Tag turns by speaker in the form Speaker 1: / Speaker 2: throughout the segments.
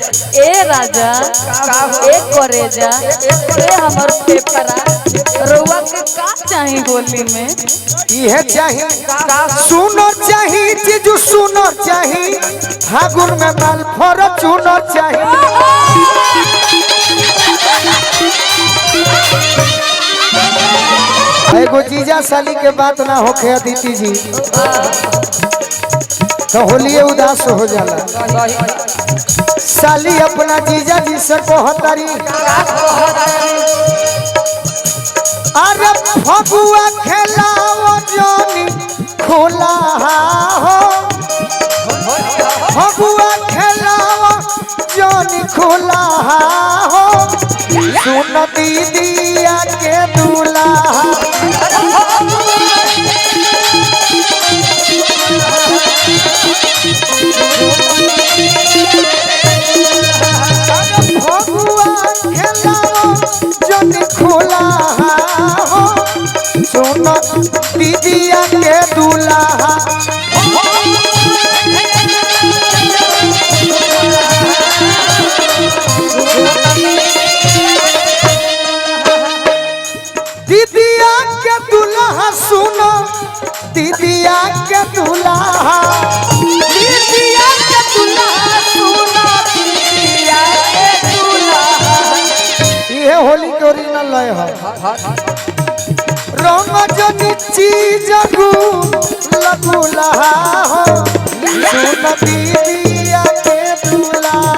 Speaker 1: ए राजा ए करेजा ए हमर पेपरा रउआ के का चाही होली में
Speaker 2: यह चाही सुनो चाही जीजू सुनो चाही फागुन में माल फॉर्च्यूनर चाही एगो जीजा साली के बात ना होखे अदिति जी तो होलिए उदास हो जाला। साली अपना जीजा जी से कहतारी अरे फगुआ खेलाओ जानी खुला हो फगुआ खेलाओ जानी खुला हो सुन दीदिया के दूल्हा फगुआ खेलाओ जानी खुला हो सुन दीदिया के दूल्हा दीदिया के दूल्हा सुनो दीदिया के दूल्हा
Speaker 1: दीदिया के दूल्हा सुनो दीदिया के दूल्हा
Speaker 2: ये होली के ओरिजिनल लय है रंग जनी चीज लगुला हो सुन दीदिया के दूल्हा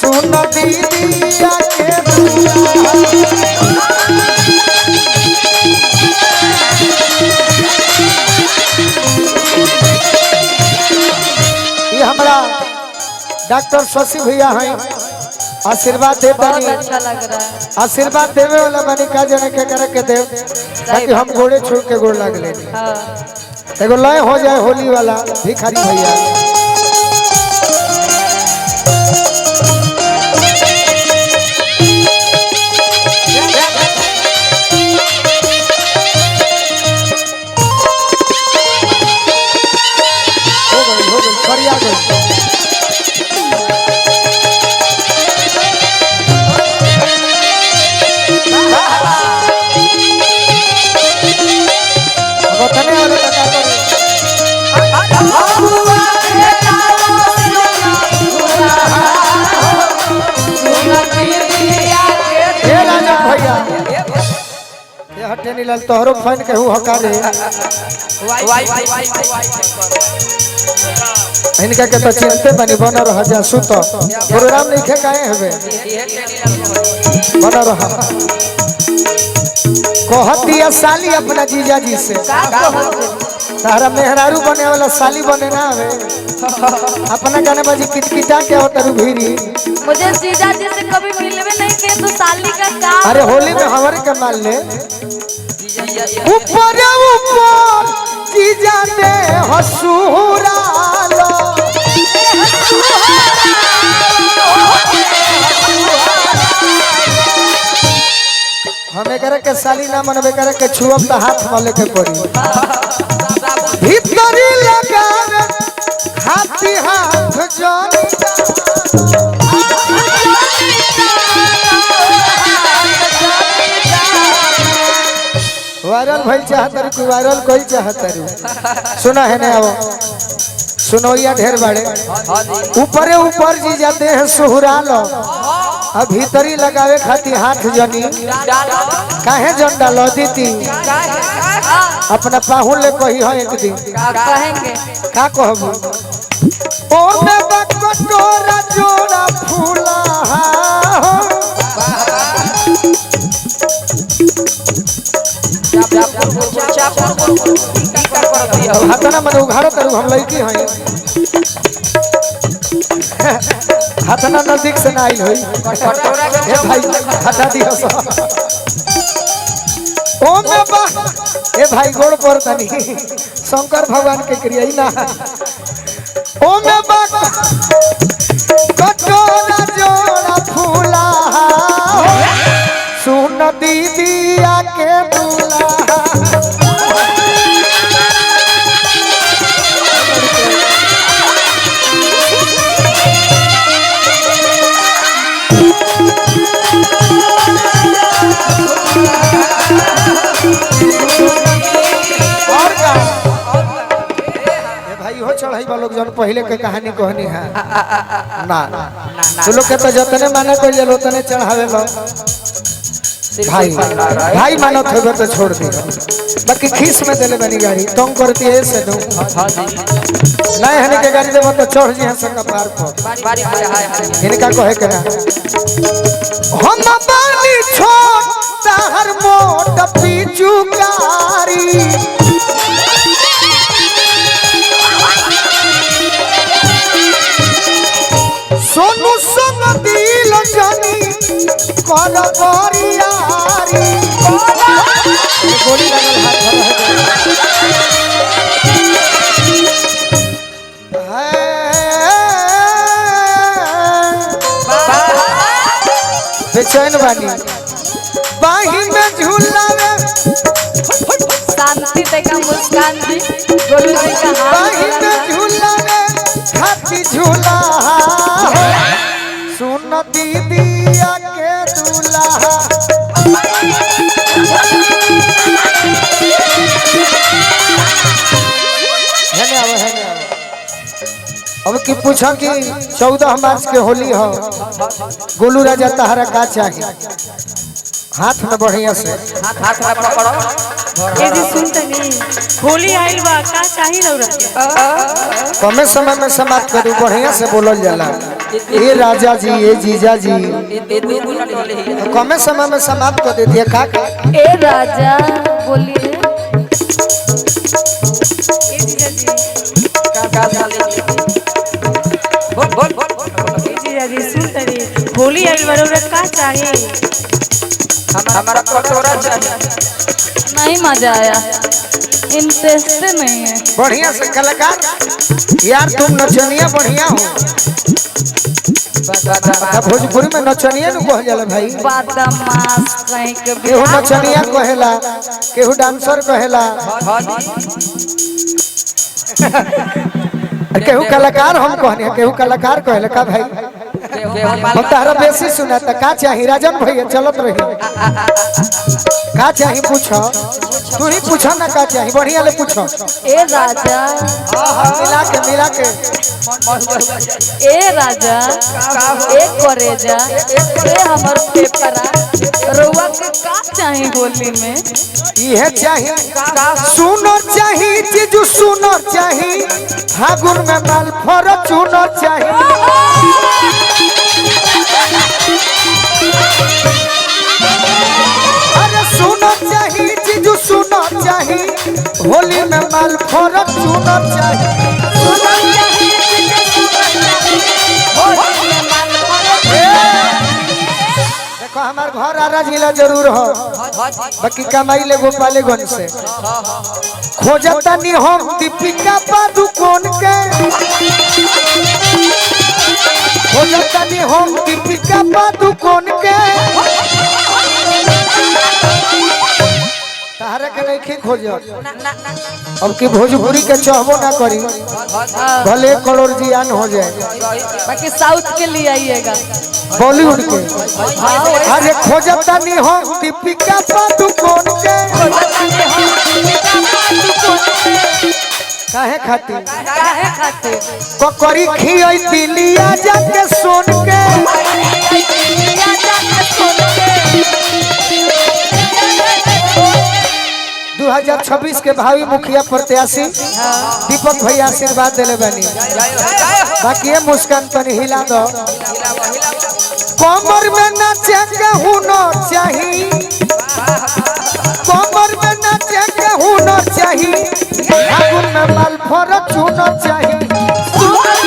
Speaker 2: सुन दीदिया के ये हमारा डॉक्टर शशि भैया हैं आशीर्वाद दे
Speaker 1: बहुत अच्छा लग रहा है
Speaker 2: आशीर्वाद देवे वाला बनी का जने के करे के देव ताकि हम गोड़े छू के गोड़ लग ले
Speaker 1: हां
Speaker 2: एगो लय हो जाए होली वाला भिखारी भैया हो गई फरिया गई तने वाले का करो भैया ये हटे नीलाल तोहरो फैन केहू हकारे इनका के तो चिंते बनी बना रह जा सुत प्रोग्राम लिखे काहे हवे बना रह कहतिया साली अपना जीजा जी से तारा मेहरारू बने वाला साली बने ना हवे अपना गाने बाजी किटकिटा के होतरू भीरी
Speaker 1: मुझे जीजा जी से कभी मिलवे नहीं किए तो साली का काम
Speaker 2: अरे होली में हमारे के मान ले ऊपर ऊपर जीजा दे हसूरा लो हमें करे के साली ना मनबे करे के छुअब त हाथ मले के पड़ी भीतरी लगा हाथी हाथ जानी वायरल भइल चाहतरी कोई वायरल कोई चाहतरी सुना है ना वो सुनोइया ढेर बड़े ऊपरे ऊपर जी जाते हैं सुहरा लो अब भीतरी लगावे खाती हाथ जनी काहे जन डालो दीती अपना पाहुन ले कही हो एक दिन
Speaker 1: कहेंगे
Speaker 2: का कहबू ओ में बकटोरा जोड़ा फूला हो हाथना मन उघाड़ो करू हम लड़की हैं हाथना नजदीक से ना आई होई ए भाई हटा दियो ओ में बा ए भाई गोड़ पर तनी शंकर भगवान के क्रिया ही ना ओ में बा कटोरा चढ़ाई लोग जन पहले के कहानी कहनी है ना तू लोग के तो जतने माने कोई जलो तने चढ़ावे लो भाई भाई मानो थे तो छोड़ दी बाकी खीस में देले बनी गाड़ी तुम करती है से दो नहीं हने के गाड़ी देबो तो चढ़ जी संग पार पर इनका कहे के ना हम बानी छोटा हर मोट पिचुकारी सोनू संग दिल जानी कर बरियारी गोली लगल बेचैन बानी बाही में झूलावे
Speaker 1: शांति तक मुस्कान जी गोलू जी का
Speaker 2: बाही में झूलावे खाती झूला सुन दीदिया के दूल्हा अब की पूछा कि 14 मार्च के होली हो गोलू राजा तहरा का चाहिए हाथ में बढ़िया से
Speaker 3: हाथ में पकड़ो
Speaker 4: ए जी सुनते नहीं होली आइल बा का चाही रउरा
Speaker 2: कमे समय में समाप्त करू बढ़िया से बोलल जाला ए राजा जी ए जीजा जी कमे समय में समाप्त कर देती है का
Speaker 1: ए राजा बोलिए
Speaker 4: ए जीजा जी ए जीजा जी सुनते नहीं होली आइल बा रउरा का चाही
Speaker 3: हमारा कटोरा चाहिए
Speaker 1: नहीं मजा आया इंटरेस्ट नहीं है
Speaker 2: बढ़िया से कलाकार यार तुम नचनिया बढ़िया हो भोजपुरी में नचनिया नु कह जाला भाई
Speaker 1: बदमाश कहीं के
Speaker 2: केहू नचनिया कहेला केहू डांसर कहेला केहू कलाकार हम कहने केहू कलाकार कहेला का भाई हम तारा बेसी सुनाता का चाहिए राजन भैया चलत रही का चाहिए पूछो तू ही पूछो ना का चाहिए बढ़िया ले पूछो
Speaker 1: ए राजा
Speaker 2: मिला के
Speaker 1: ए राजा ए करेजा ए हमर पेपरा रउआ के का चाही होली में
Speaker 2: ये चाहिए सुनो चाहिए जीजू सुनो चाहिए फागुन में माल फर चुनो चाहिए अरे सुनो चाहिए जीजू सुनो चाहिए होली में माल फर चुनो चाहिए देखो हमार घर आरा जिला जरूर हो बाकी कमाई ले गोपालेगंज से खोजता नहीं हम दीपिका पादुकोण के खोजता नहीं हम दीपिका पादुकोण के तारा के नहीं खोजो अब की भोजपुरी के चाहबो ना करी भले 1 करोड़ जियान हो जाए
Speaker 1: बाकी साउथ के लिए आइएगा
Speaker 2: बॉलीवुड के अरे खोजता नहीं हम दीपिका पादुकोण के काहे खाती ककरी खियई दिलिया जाके सोन के 2026 के भावी मुखिया प्रत्याशी दीपक भैया आशीर्वाद दिले बनी बाकी ये मुस्कान तनी हिला दो कमर में नाचे के हुनर चाहिए कमर में नाचे के हुनर चाहिए फागुन में माल फर चुनर चाहिए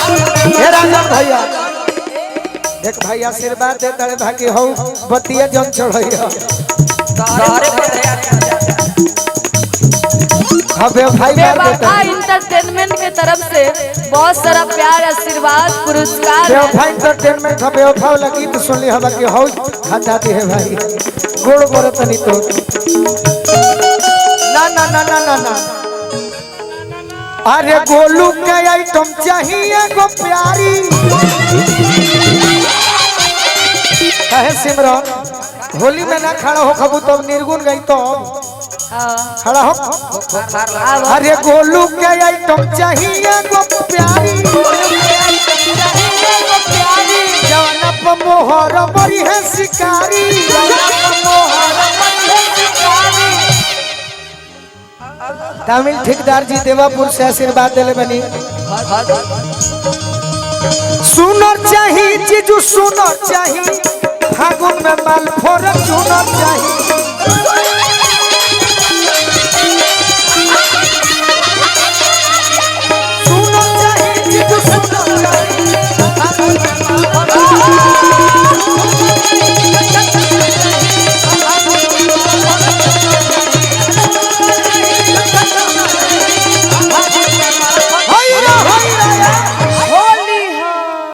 Speaker 2: भैया देख भाई आशीर्वाद देता है भागी हो बतिया जन चढ़ैया
Speaker 1: बेवफा इंटरटेनमेंट के तरफ से बहुत सारा प्यार आशीर्वाद पुरस्कार
Speaker 2: बेवफा इंटरटेनमेंट का बेवफा लगी तो सुन ली हवा की हो हटाती है भाई गोड़ गोड़ तनी तो ना ना ना ना ना ना अरे गोलू के आइटम चाहिए गो प्यारी काहे सिमरन होली में ना खड़ा हो खबू तब निर्गुण गई तो खड़ा हो। अरे गोलू के आइटम चाहिए गो प्यारी जवाना पे मोहर बड़ी है शिकारी तमिल ठेकेदार जी देवापुर से आशीर्वाद दिले बनी। सुनर चाहिए जीजू सुनर चाहिए फागुन में माल फोर चुनर चाहिए